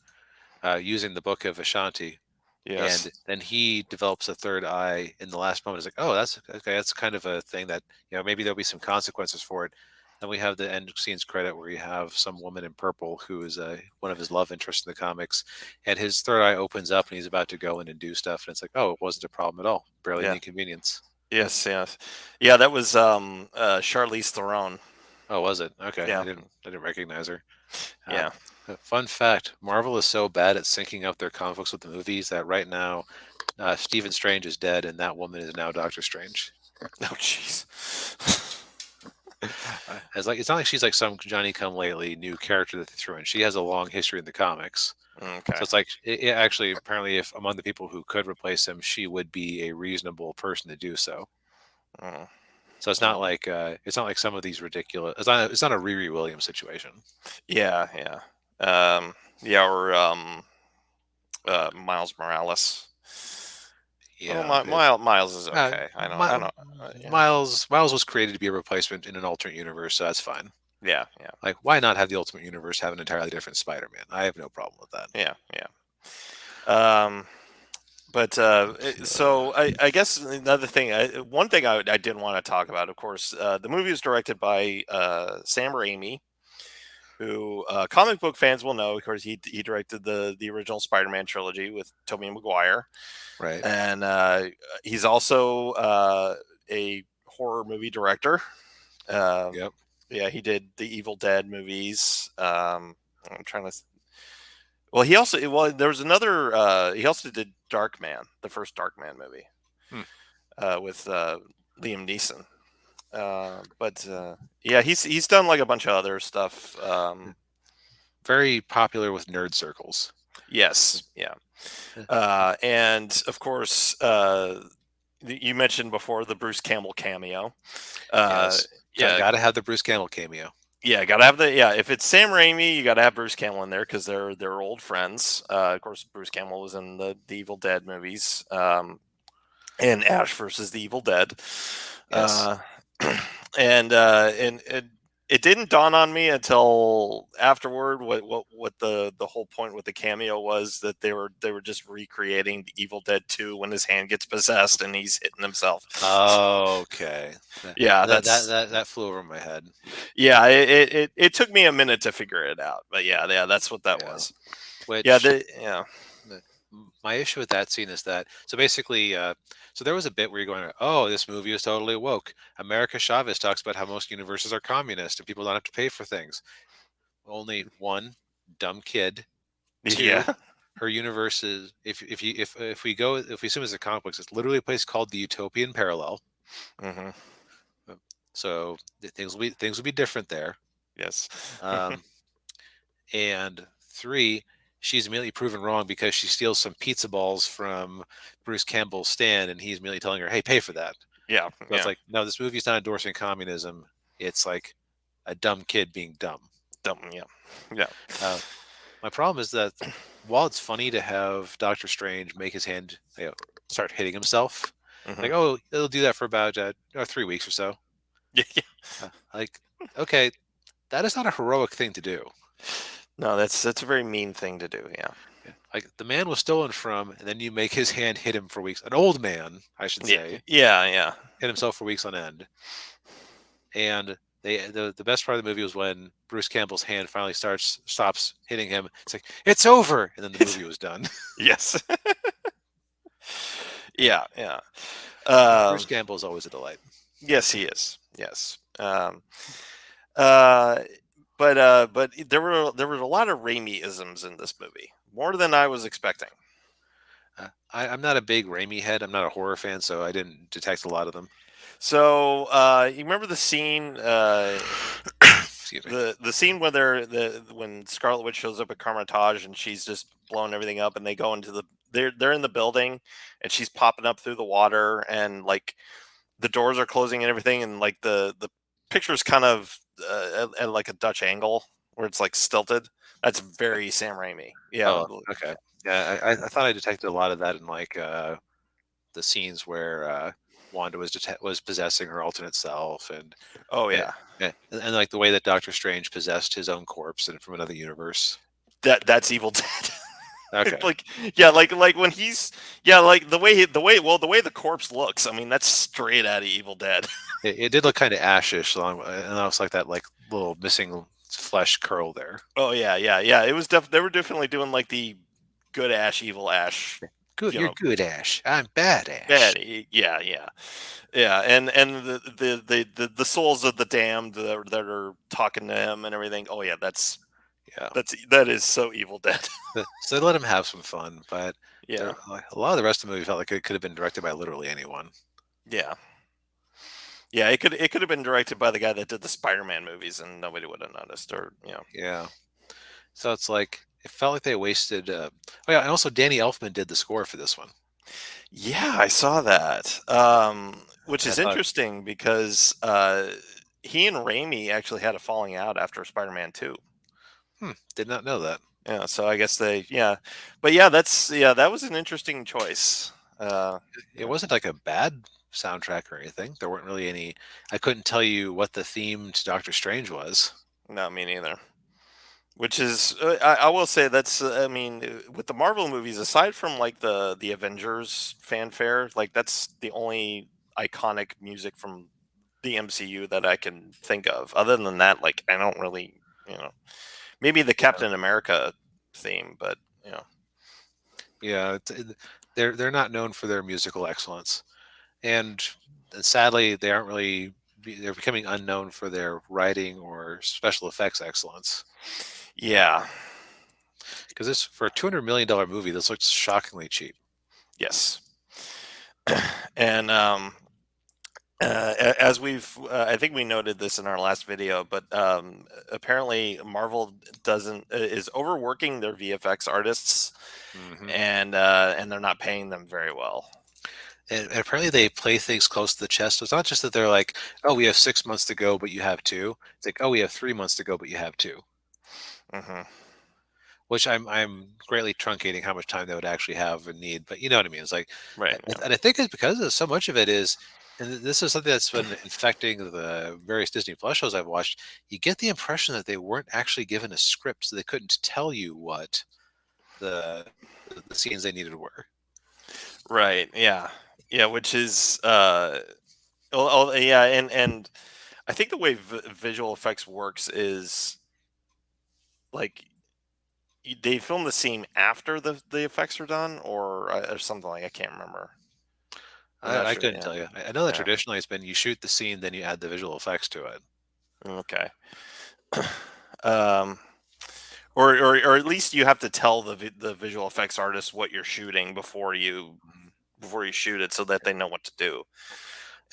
using the Book of Ashanti, yes. and then he develops a third eye in the last moment. It's like, oh, that's okay. That's kind of a thing that maybe there'll be some consequences for it. Then we have the end scenes credit where you have some woman in purple who is one of his love interests in the comics, and his third eye opens up and he's about to go in and do stuff, and it's like, oh, it wasn't a problem at all, barely an Yeah. inconvenience. Yes. Yes. Yeah. That was Charlize Theron. Oh, was it? Okay, I Yeah. didn't recognize her. Yeah. Fun fact: Marvel is so bad at syncing up their comic books with the movies that right now, Stephen Strange is dead, and that woman is now Doctor Strange. Oh, jeez. As like, it's not like she's like some Johnny Come Lately new character that they threw in. She has a long history in the comics, so Okay. it's like it actually apparently, if among the people who could replace him, she would be a reasonable person to do so. Mm, So mm. it's not like some of these ridiculous. It's not a Riri Williams situation. Yeah, yeah. Yeah, or Miles Morales. Well, Yeah, Miles is okay. I don't. Yeah, Miles was created to be a replacement in an alternate universe, so that's fine. yeah, yeah, Like, why not have the Ultimate Universe have an entirely different Spider-Man? I have no problem with that. yeah, yeah. Um, but so I guess another thing, one thing I did want to talk about, of course, the movie is directed by Sam Raimi, who comic book fans will know. Of course, he directed the original Spider-Man trilogy with Tobey Maguire, Right. and he's also a horror movie director. Um, Yep. yeah, he did the Evil Dead movies. I'm trying to. Well, he also there was another. He also did Darkman, the first Darkman movie Hmm. with Liam Neeson. But yeah, he's done like a bunch of other stuff. Very popular with nerd circles. Yes, yeah, and of course, you mentioned before the Bruce Campbell cameo. Uh, Yes. yeah, Got to have the Bruce Campbell cameo. yeah, gotta have the yeah. If it's Sam Raimi, you gotta have Bruce Campbell in there because they're old friends. Of course, Bruce Campbell was in the Evil Dead movies, and Ash versus the Evil Dead. Yes. Uh, and it didn't dawn on me until afterward what the whole point with the cameo was, that they were just recreating the Evil Dead 2 when his hand gets possessed and he's hitting himself. Okay. That Yeah, that flew over my head. yeah, it took me a minute to figure it out, but yeah, that's what that Yeah. was. Yeah, Which yeah. the- my issue with that scene is that so basically so there was a bit where you're going, oh, this movie is totally woke. America Chavez talks about how most universes are communist and people don't have to pay for things. Only one, dumb kid. Two, Yeah. her universe is if we assume it's a comic books, it's literally a place called the Utopian Parallel. Hmm. Uh, So things will be different there. Yes. Um, and three, she's immediately proven wrong because she steals some pizza balls from Bruce Campbell's stand, and he's immediately telling her, "Hey, pay for that." Yeah, So it's yeah. like, no, this movie's not endorsing communism. It's like a dumb kid being dumb. Dumb, yeah. Yeah. Uh, my problem is that while it's funny to have Doctor Strange make his hand, start hitting himself, like, Hmm. oh, it'll do that for about 3 weeks or so. Yeah, yeah. Like, okay, that is not a heroic thing to do. No, that's a very mean thing to do. Yeah. Yeah. Like the man was stolen from, and then you make his hand hit him for weeks. An old man, I should Yeah, say, yeah, yeah. hit himself for weeks on end. And the best part of the movie was when Bruce Campbell's hand finally stops hitting him. It's like it's over, and then the It's movie was done. yes. Yeah, yeah. Bruce Um, Campbell is always a delight. yes, he is. Yes. Uh, but there were a lot of Raimi-isms in this movie, more than I was expecting. I'm not a big Raimi head. I'm not a horror fan, so I didn't detect a lot of them. So you remember the scene? Excuse me. The scene when when Scarlet Witch shows up at Carmitage and she's just blowing everything up, and they go into they're in the building, and she's popping up through the water, and like the doors are closing and everything, and like the picture's kind of at like a Dutch angle where it's like stilted. That's very Sam Raimi. Yeah. Oh, okay. Yeah, I thought I detected a lot of that in like the scenes where Wanda was possessing her alternate self, Oh and, yeah. and like the way that Doctor Strange possessed his own corpse and from another universe. That's Evil Dead. Okay, Like yeah, like when he's yeah, like the way the corpse looks. I mean, that's straight out of Evil Dead. it did look kind of ashish, and I was like that like little missing flesh curl there. Oh yeah, yeah, yeah. It was they were definitely doing like the good Ash, evil Ash. Good, You you're know, good, Ash. I'm bad, Ash. bad. Yeah, yeah, yeah. And the souls of the damned that are talking to him and everything. Oh yeah, that's Yeah. That is so Evil Dead. So they let him have some fun, but Yeah, a lot of the rest of the movie felt like it could have been directed by literally anyone. yeah, yeah. It could have been directed by the guy that did the Spider-Man movies, and nobody would have noticed, or Yeah. So it's like it felt like they wasted. Oh yeah, and also Danny Elfman did the score for this one. Yeah, I saw that. Which And I is thought, interesting because he and Raimi actually had a falling out after Spider-Man 2. did not know that. Yeah, so I guess yeah, but yeah, that was an interesting choice. It Yeah, wasn't like a bad soundtrack or anything. There weren't really any. I couldn't tell you what the theme to Doctor Strange was. not me neither. Which is, I will say that's, I mean, with the Marvel movies, aside from like the Avengers fanfare, like that's the only iconic music from the MCU that I can think of. Other than that, like I don't really, you know, maybe the Yeah, Captain America theme, but yeah. They're not known for their musical excellence, and sadly, they aren't really. They're becoming unknown for their writing or special effects excellence. yeah, Because this for a $200 million movie, this looks shockingly cheap. yes, and as I think we noted this in our last video, but apparently Marvel doesn't is overworking their VFX artists, Hmm. and they're not paying them very well. And apparently, they play things close to the chest. So it's not just that they're like, "Oh, we have 6 months to go, but you have two." It's like, "Oh, we have 3 months to go, but you have two." Hmm. Which I'm greatly truncating how much time they would actually have and need. But you know what I mean? It's like, Right. Yeah. and I think it's because of so much of it is, and this is something that's been infecting the various Disney Plus shows I've watched. You get the impression that they weren't actually given a script, so they couldn't tell you what the the scenes they needed were. Right. Yeah. Yeah. Which is yeah, and I think the way visual effects works is like they film the scene after the effects are done, or something like I can't remember. I'm not I sure. couldn't Yeah. tell you. I know that Yeah. traditionally it's been you shoot the scene, then you add the visual effects to it. Okay. um, or at least you have to tell the visual effects artist what you're shooting Mhm. before you shoot it, so that they know what to do.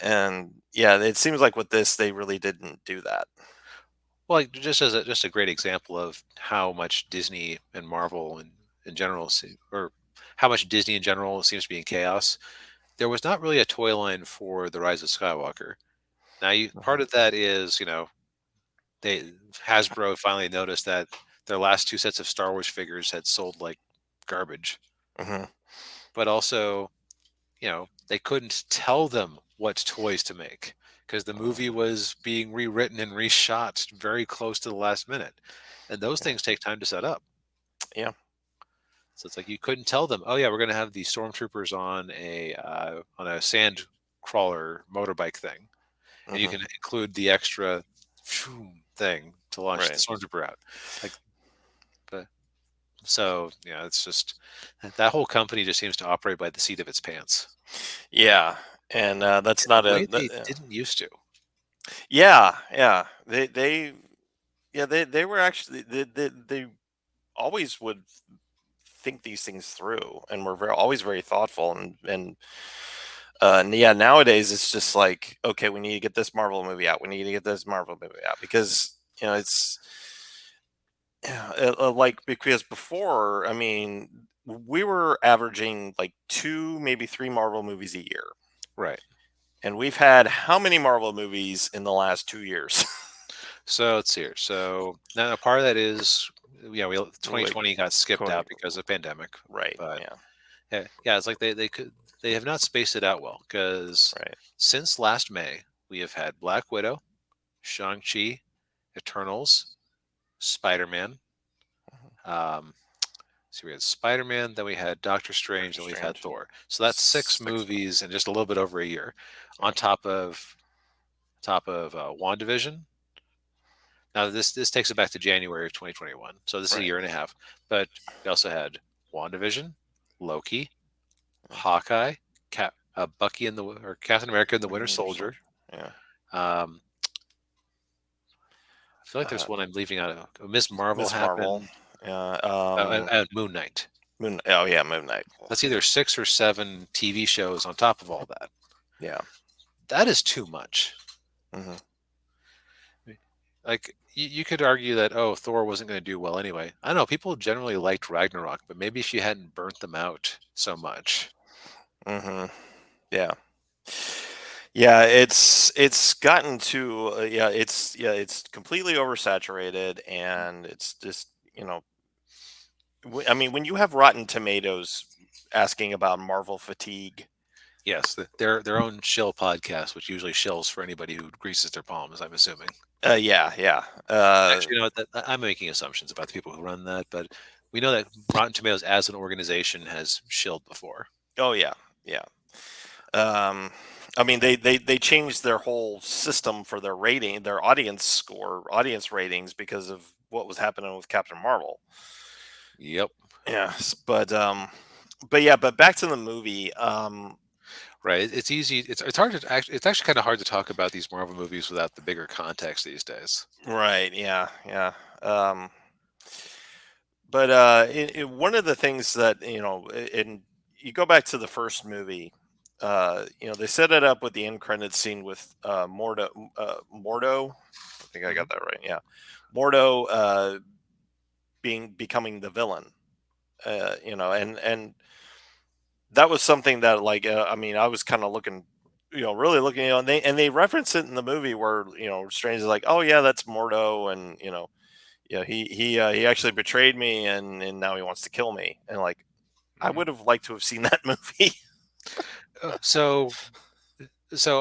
And yeah, it seems like with this they really didn't do that. Well, like, just as just a great example of how much Disney and Marvel and in general, or how much Disney in general seems to be in chaos. There was not really a toy line for the Rise of Skywalker. Now, part Hmm. of that is they Hasbro finally noticed that their last two sets of Star Wars figures had sold like garbage, Hmm. but also they couldn't tell them what toys to make because the movie was being rewritten and reshot very close to the last minute, and those Yeah. things take time to set up. Yeah. So it's like you couldn't tell them, oh yeah, we're going to have the stormtroopers on a sand crawler motorbike thing, and you Hmm. can include the extra thing to launch the Right. stormtrooper out. Like, but so yeah, it's just that whole company just seems to operate by the seat of its pants Yeah. And that's in a not way they yeah. didn't used to. Yeah, yeah. They were actually they always would think these things through, and were always very thoughtful, and yeah, nowadays it's just like, okay, we need to get this Marvel movie out. We need to get this Marvel movie out because it's yeah, like because before, I mean, we were averaging like two, maybe three Marvel movies a year, Right. and we've had how many Marvel movies in the last 2 years? So let's see here. So now part of that is, we Like 2020 got skipped 20, out because of pandemic, right? but Yeah, yeah, it's like they have not spaced it out well because right. since last May we have had Black Widow, Shang Chi, Eternals, Spider Man. Um, so we had Spider Man, then we had Doctor Strange, Doctor and we've had Strange, Thor. So that's six 6 months. movies in just a little bit over a year, on Yeah. top of WandaVision. Now this takes it back to January of 2021, so this is a Right. year and a half. But we also had WandaVision, Loki, Yeah. Hawkeye, Bucky and the or Captain America and the Like Winter Winter Soldier, Soldier. Yeah. um, feel like Uh, there's one I'm leaving out. Miss Marvel Miss Marvel. happened. Yeah. And Moon Knight. Moon. Oh yeah, Moon Knight. That's either 6 or 7 TV shows on top of all that. Yeah. That is too much. Hmm. Like you could argue that Thor wasn't going to do well anyway. I don't know. People generally liked Ragnarok, but maybe she hadn't burnt them out so much. Hmm. Yeah. Yeah, it's gotten to it's completely oversaturated, and it's just I mean, when you have Rotten Tomatoes asking about Marvel fatigue. Yes, their own shill podcast, which usually shills for anybody who greases their palms. I'm assuming. Yeah, yeah. Actually, you know what? I'm making assumptions about the people who run that, but we know that Rotten Tomatoes as an organization has shilled before. Oh yeah, yeah. Um, I mean, they changed their whole system for their rating, their audience score, audience ratings because of what was happening with Captain Marvel. Yep. Yes, but yeah, but back to the movie. Right. It's easy. It's hard to actually. It's actually kind of hard to talk about these Marvel movies without the bigger context these days. Right, yeah, yeah. Um, but one of the things that in you go back to the first movie, they set it up with the end credit scene with Mordo. I think I Hmm. got that right. Yeah, Mordo becoming the villain. And that was something that, like, I mean, I was kind of looking, really looking, and they reference it in the movie where Strange is like, oh yeah, that's Mordo, and yeah, he actually betrayed me, and now he wants to kill me, and like, I Hmm. would have liked to have seen that movie. So,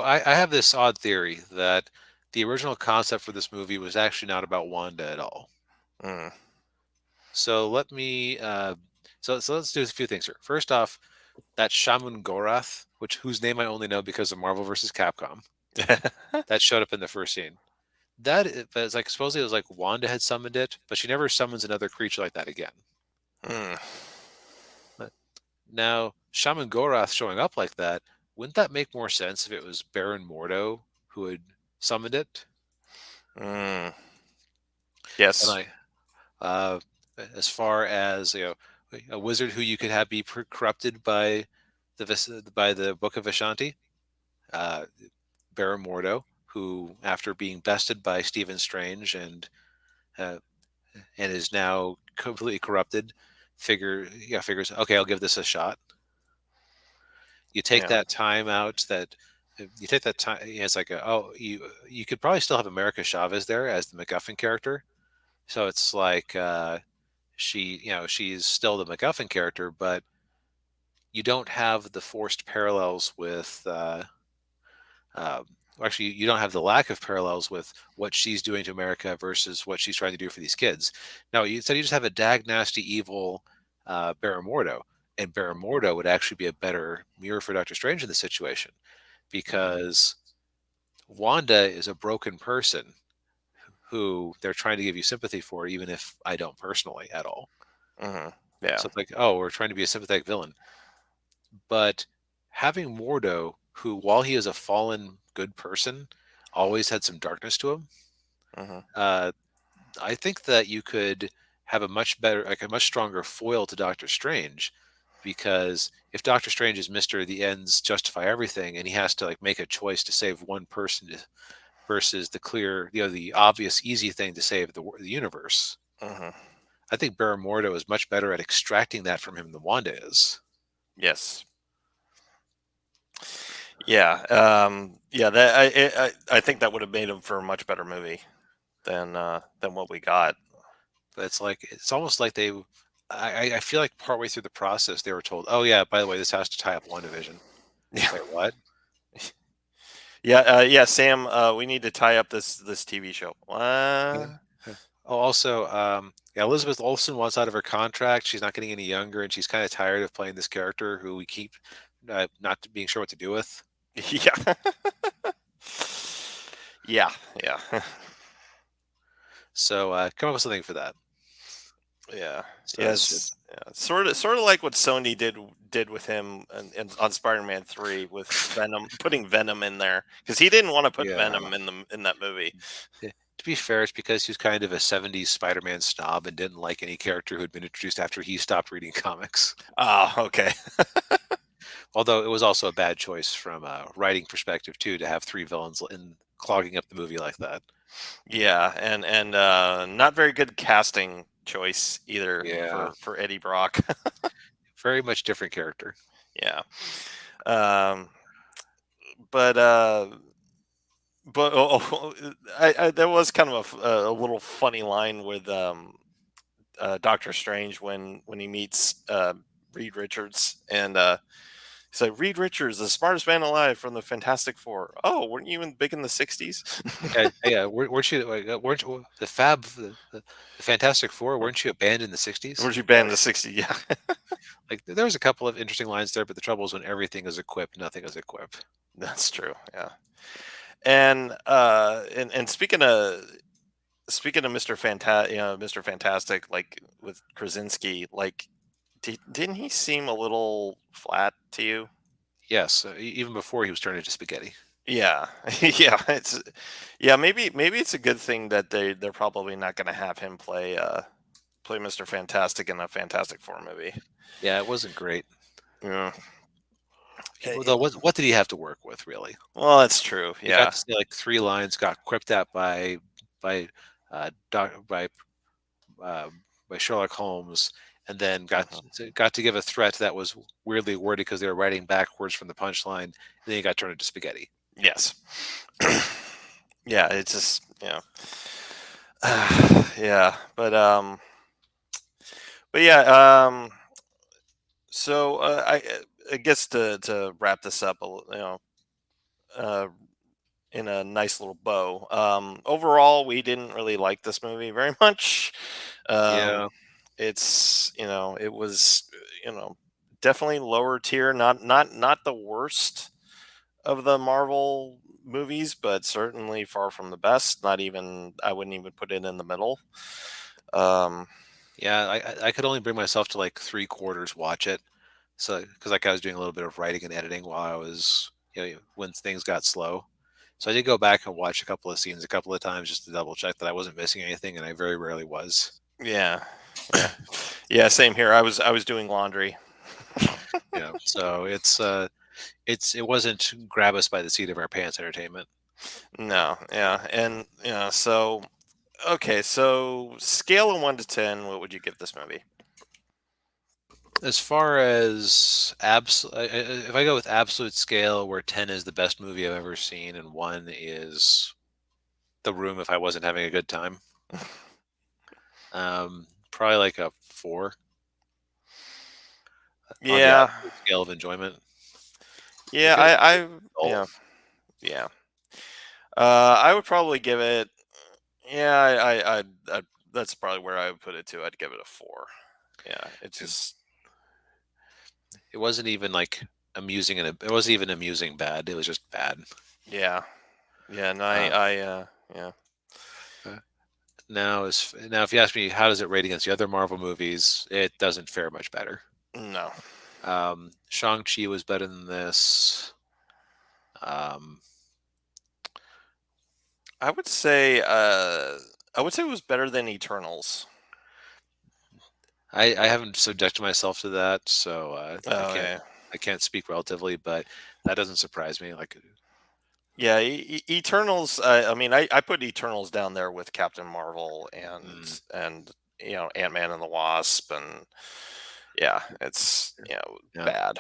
I have this odd theory that the original concept for this movie was actually not about Wanda at all. Mm. So let me. So let's do a few things here. First off, that Shaman Gorath, whose name I only know because of Marvel versus Capcom, that showed up in the first scene. But it's like supposedly it was like Wanda had summoned it, but she never summons another creature like that again. Mm. But now Shaman Gorath showing up like that, wouldn't that make more sense if it was Baron Mordo who had summoned it? Mm. And Yes. uh, as far as a wizard who you could have be corrupted by by the Book of Ashanti, uh, Baron Mordo, who after being bested by Stephen Strange uh, and is now completely corrupted, figures okay, I'll give this a shot. You take Yeah. that time out that you take that time. It's like you could probably still have America Chavez there as the MacGuffin character. So it's like she's still the MacGuffin character, but you don't have the forced parallels with. Um, Actually, you don't have the lack of parallels with what she's doing to America versus what she's trying to do for these kids. No, you said you just have a dag nasty evil Baron Mordo, and Baron Mordo would actually be a better mirror for Doctor Strange in this situation Hmm. because Wanda is a broken person who they're trying to give you sympathy for, even if I don't personally at all. Hmm. Yeah. So it's like, oh, we're trying to be a sympathetic villain. But having Mordo, who, while he is a fallen good person, always had some darkness to him, Hmm. uh, I think that you could have a much better, like a much stronger foil to Doctor Strange. Because if Doctor Strange is Mister the ends justify everything, and he has to like make a choice to save one person versus the clear, the obvious, easy thing to save the universe, Hmm. I think Baron Mordo is much better at extracting that from him than Wanda is. Yes. Yeah. Yeah. That I think that would have made him for a much better movie than what we got. But it's almost like I feel like partway through the process they were told, oh yeah, by the way, this has to tie up one division. Yeah. Wait, what? Yeah. Yeah. Sam, we need to tie up this TV show. Yeah. Yeah. Oh, also, yeah, Elizabeth Olsen wants out of her contract. She's not getting any younger, and she's kind of tired of playing this character who we keep not being sure what to do with. Yeah. Yeah. Yeah. So come up with something for that. Yeah. So that's good. Yes. Yeah. Sort of like what Sony did with him on Spider-Man 3 with Venom, putting Venom in there because he didn't want to put Yeah. Venom in that movie. To be fair, it's because he was kind of a '70s Spider-Man snob and didn't like any character who had been introduced after he stopped reading comics. Ah, okay. Although it was also a bad choice from a writing perspective too to have three villains in clogging up the movie like that. Yeah, and not very good casting choice either Yeah, for Eddie Brock. very much different character. Yeah. Um, but I there was kind of a little funny line with Doctor Strange when he meets Reed Richards, and he's like, Reed Richards, the smartest man alive from the Fantastic Four. Oh, weren't you even big in the '60s? Yeah, weren't you like, weren't you, the Fantastic Four? Weren't you a band in the '60s? Weren't you banned in the '60s? Yeah, Like there was a couple of interesting lines there, but the trouble is when everything is equipped, nothing is equipped. that's true. Yeah, and speaking of Mr. Fantastic, like with Krasinski, like didn't he seem a little flat to you? Yes, even before he was turned into spaghetti. Yeah, yeah, yeah. Maybe it's a good thing that they're probably not going to have him play Mr. Fantastic in a Fantastic Four movie. Yeah, it wasn't great. Yeah. Though, what did he have to work with really? Well, that's true. He got Yeah. to say like three lines, got quipped at by doc, uh, by Sherlock Holmes, and then Mhm. got to give a threat that was weirdly worded because they were writing backwards from the punchline. And then he got turned into spaghetti. Yes. Yeah. It's just yeah. But yeah. So I guess to wrap this up, uh, in a nice little bow. Overall, we didn't really like this movie very much. Um, Yeah, it was definitely lower tier, not the worst of the Marvel movies, but certainly far from the best. Not even I wouldn't even put it in the middle. Um, yeah. I could only bring myself to like three quarters watch it. So because like I was doing a little bit of writing and editing while I was when things got slow. So I did go back and watch a couple of scenes a couple of times just to double check that I wasn't missing anything, and I very rarely was. yeah, yeah, yeah. Same here. I was doing laundry. So it wasn't grab us by the seat of our pants entertainment. No, yeah, and so okay, so scale of 1 to 10, what would you give this movie? As far as if I go with absolute scale, where 10 is the best movie I've ever seen and 1 is The Room if I wasn't having a good time, probably like a 4 on the Yeah, absolute scale of enjoyment. yeah, If it was yeah, dull, yeah. I would probably give it. Yeah, that's probably where I would put it too. I'd give it a 4. Yeah, it's just. it wasn't even like amusing, and it wasn't even amusing bad. It was just bad. Yeah, yeah, and Uh, yeah, uh, now, if you ask me how does it rate against the other Marvel movies, it doesn't fare much better. no, Shang-Chi was better than this. Um, I would say, it was better than Eternals. I haven't subjected myself to that, so Oh yeah, I can't speak relatively, but that doesn't surprise me. Like, yeah, Eternals. I mean, I put Eternals down there with Captain Marvel mm, and Ant Man and the Wasp, and yeah, it's yeah, bad.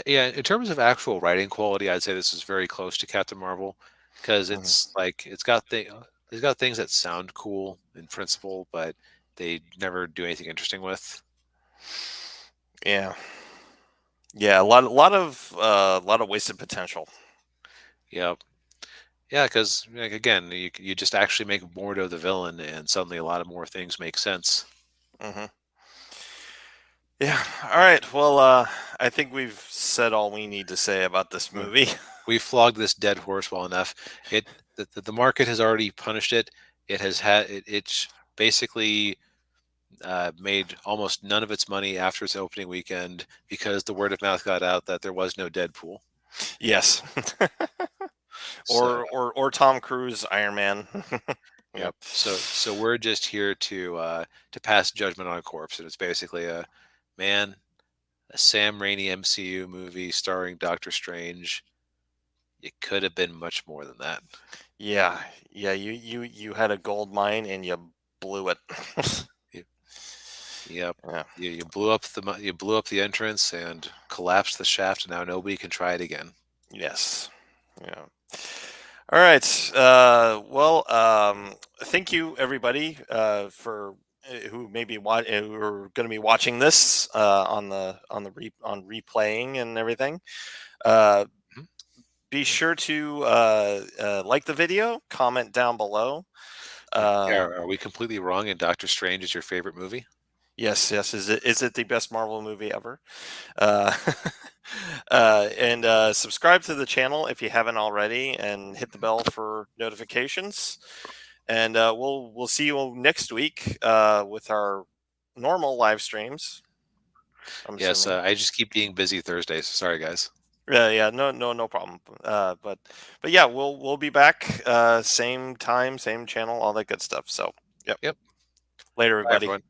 yeah. In terms of actual writing quality, I'd say this is very close to Captain Marvel because Mhm. it's got things that sound cool in principle, but they never do anything interesting with. Yeah, yeah, a lot of wasted potential. Yeah, yeah, because like, again, you just actually make Mordo the villain, and suddenly a lot of more things make sense. Hmm. Yeah. All right. Well, I think we've said all we need to say about this Uh, movie. We flogged this dead horse well enough. It the market has already punished it. It's basically made almost none of its money after its opening weekend because the word of mouth got out that there was no Deadpool. Yes. So Or Tom Cruise Iron Man. Yep. Yep. So we're just here to pass judgment on a corpse, and it's basically man, a Sam Raimi MCU movie starring Doctor Strange. It could have been much more than that. Yeah, yeah. You had a gold mine and you blew it. Y- Yep. Yeah. You blew up the entrance and collapsed the shaft, and now nobody can try it again. Yes. Yeah. All right. Well, thank you everybody for who may be who are going to be watching this on replaying and everything. Uh, Mhm. be sure to like the video, comment down below. Yeah, Uh, are we completely wrong? And Doctor Strange is your favorite movie? yes, yes. Is it the best Marvel movie ever? Uh, and subscribe to the channel if you haven't already, and hit the bell for notifications. And we'll see you next week with our normal live streams. I'm Yes, assuming. I just keep being busy Thursdays. Sorry, guys. Yeah, yeah, no problem. But yeah, we'll be back same time, same channel, all that good stuff. So, yep. Yep. Later, Bye, everybody. everyone.